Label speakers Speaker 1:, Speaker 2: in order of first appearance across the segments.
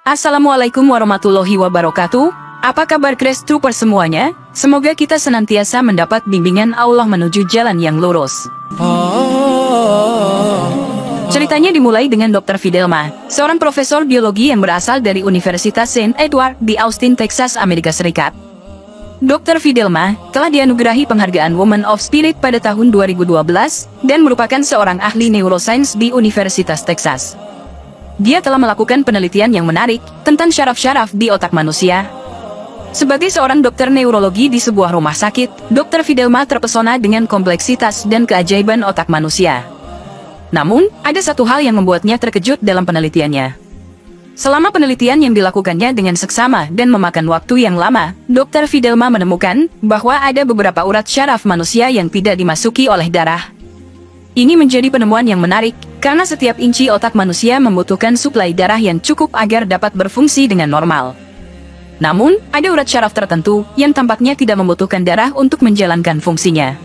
Speaker 1: Assalamualaikum warahmatullahi wabarakatuh. Apa kabar Crash Troopers semuanya? Semoga kita senantiasa mendapat bimbingan Allah menuju jalan yang lurus. Ceritanya dimulai dengan Dr. Fidelma, seorang profesor biologi yang berasal dari Universitas St. Edward di Austin, Texas, Amerika Serikat. Dr. Fidelma telah dianugerahi penghargaan Woman of Spirit pada tahun 2012 dan merupakan seorang ahli neuroscience di Universitas Texas. Dia telah melakukan penelitian yang menarik tentang syaraf-syaraf di otak manusia. Sebagai seorang dokter neurologi di sebuah rumah sakit, Dr. Fidelma terpesona dengan kompleksitas dan keajaiban otak manusia. Namun, ada satu hal yang membuatnya terkejut dalam penelitiannya. Selama penelitian yang dilakukannya dengan seksama dan memakan waktu yang lama, Dr. Fidelma menemukan bahwa ada beberapa urat syaraf manusia yang tidak dimasuki oleh darah. Ini menjadi penemuan yang menarik, karena setiap inci otak manusia membutuhkan suplai darah yang cukup agar dapat berfungsi dengan normal. Namun, ada urat syaraf tertentu yang tampaknya tidak membutuhkan darah untuk menjalankan fungsinya.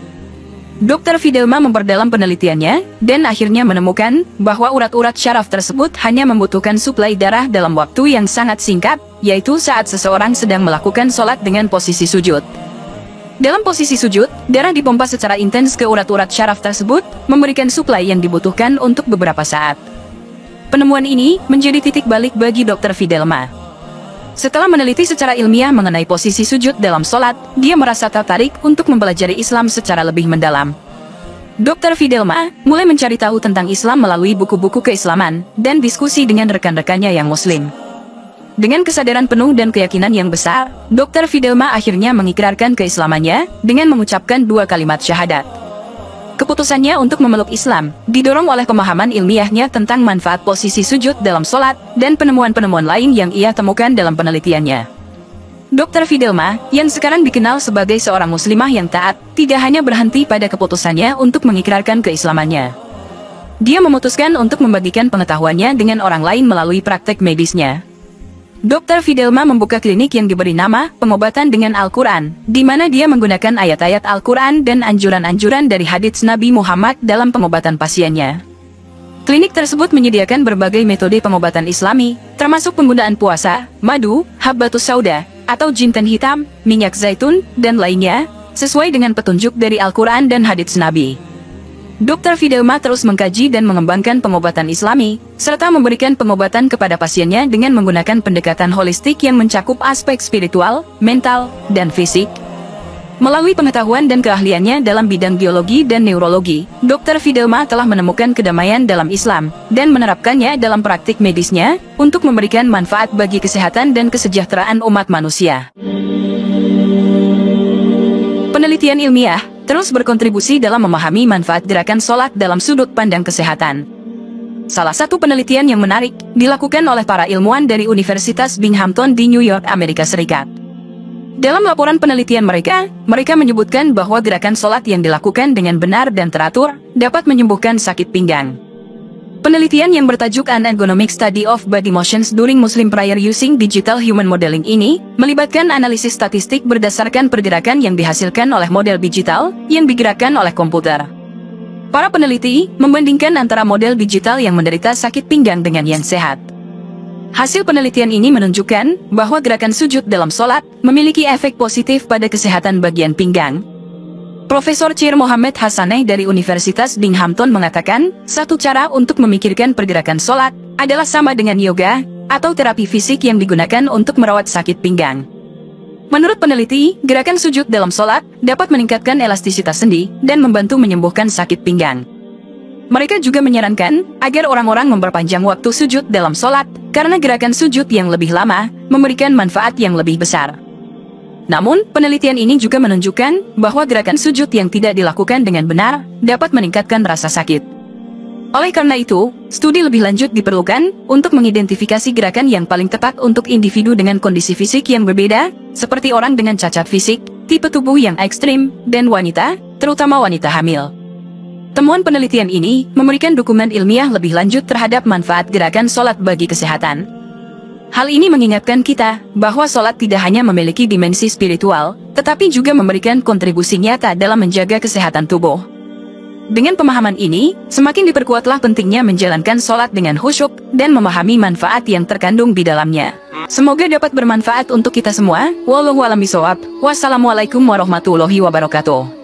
Speaker 1: Dr. Fidelma memperdalam penelitiannya, dan akhirnya menemukan bahwa urat-urat syaraf tersebut hanya membutuhkan suplai darah dalam waktu yang sangat singkat, yaitu saat seseorang sedang melakukan sholat dengan posisi sujud. Dalam posisi sujud, darah dipompa secara intens ke urat-urat syaraf tersebut, memberikan suplai yang dibutuhkan untuk beberapa saat. Penemuan ini menjadi titik balik bagi Dr. Fidelma. Setelah meneliti secara ilmiah mengenai posisi sujud dalam sholat, dia merasa tertarik untuk mempelajari Islam secara lebih mendalam. Dr. Fidelma mulai mencari tahu tentang Islam melalui buku-buku keislaman dan diskusi dengan rekan-rekannya yang Muslim. Dengan kesadaran penuh dan keyakinan yang besar, Dr. Fidelma akhirnya mengikrarkan keislamannya dengan mengucapkan 2 kalimat syahadat. Keputusannya untuk memeluk Islam didorong oleh pemahaman ilmiahnya tentang manfaat posisi sujud dalam sholat dan penemuan-penemuan lain yang ia temukan dalam penelitiannya. Dr. Fidelma, yang sekarang dikenal sebagai seorang muslimah yang taat, tidak hanya berhenti pada keputusannya untuk mengikrarkan keislamannya. Dia memutuskan untuk membagikan pengetahuannya dengan orang lain melalui praktek medisnya. Dr. Fidelma membuka klinik yang diberi nama Pengobatan dengan Al-Quran, di mana dia menggunakan ayat-ayat Al-Quran dan anjuran-anjuran dari hadits Nabi Muhammad dalam pengobatan pasiennya. Klinik tersebut menyediakan berbagai metode pengobatan Islami, termasuk penggunaan puasa, madu, habbatus sauda, atau jinten hitam, minyak zaitun, dan lainnya, sesuai dengan petunjuk dari Al-Quran dan hadits Nabi. Dr. Fidelma terus mengkaji dan mengembangkan pengobatan Islami, serta memberikan pengobatan kepada pasiennya dengan menggunakan pendekatan holistik yang mencakup aspek spiritual, mental, dan fisik. Melalui pengetahuan dan keahliannya dalam bidang biologi dan neurologi, Dr. Fidelma telah menemukan kedamaian dalam Islam, dan menerapkannya dalam praktik medisnya, untuk memberikan manfaat bagi kesehatan dan kesejahteraan umat manusia. Penelitian ilmiah terus berkontribusi dalam memahami manfaat gerakan sholat dalam sudut pandang kesehatan. Salah satu penelitian yang menarik dilakukan oleh para ilmuwan dari Universitas Binghamton di New York, Amerika Serikat. Dalam laporan penelitian mereka menyebutkan bahwa gerakan sholat yang dilakukan dengan benar dan teratur dapat menyembuhkan sakit pinggang. Penelitian yang bertajuk An Ergonomic Study of Body Motions During Muslim Prayer Using Digital Human Modeling ini melibatkan analisis statistik berdasarkan pergerakan yang dihasilkan oleh model digital yang digerakkan oleh komputer. Para peneliti membandingkan antara model digital yang menderita sakit pinggang dengan yang sehat. Hasil penelitian ini menunjukkan bahwa gerakan sujud dalam sholat memiliki efek positif pada kesehatan bagian pinggang. Profesor Chair Mohammed Hassaneh dari Universitas Binghamton mengatakan, satu cara untuk memikirkan pergerakan sholat adalah sama dengan yoga atau terapi fisik yang digunakan untuk merawat sakit pinggang. Menurut peneliti, gerakan sujud dalam sholat dapat meningkatkan elastisitas sendi dan membantu menyembuhkan sakit pinggang. Mereka juga menyarankan agar orang-orang memperpanjang waktu sujud dalam sholat karena gerakan sujud yang lebih lama memberikan manfaat yang lebih besar. Namun, penelitian ini juga menunjukkan bahwa gerakan sujud yang tidak dilakukan dengan benar dapat meningkatkan rasa sakit. Oleh karena itu, studi lebih lanjut diperlukan untuk mengidentifikasi gerakan yang paling tepat untuk individu dengan kondisi fisik yang berbeda, seperti orang dengan cacat fisik, tipe tubuh yang ekstrim, dan wanita, terutama wanita hamil. Temuan penelitian ini memberikan dokumen ilmiah lebih lanjut terhadap manfaat gerakan sholat bagi kesehatan. Hal ini mengingatkan kita bahwa sholat tidak hanya memiliki dimensi spiritual, tetapi juga memberikan kontribusi nyata dalam menjaga kesehatan tubuh. Dengan pemahaman ini, semakin diperkuatlah pentingnya menjalankan sholat dengan khusyuk dan memahami manfaat yang terkandung di dalamnya. Semoga dapat bermanfaat untuk kita semua. Wallahu a'lam bishawab. Wassalamualaikum warahmatullahi wabarakatuh.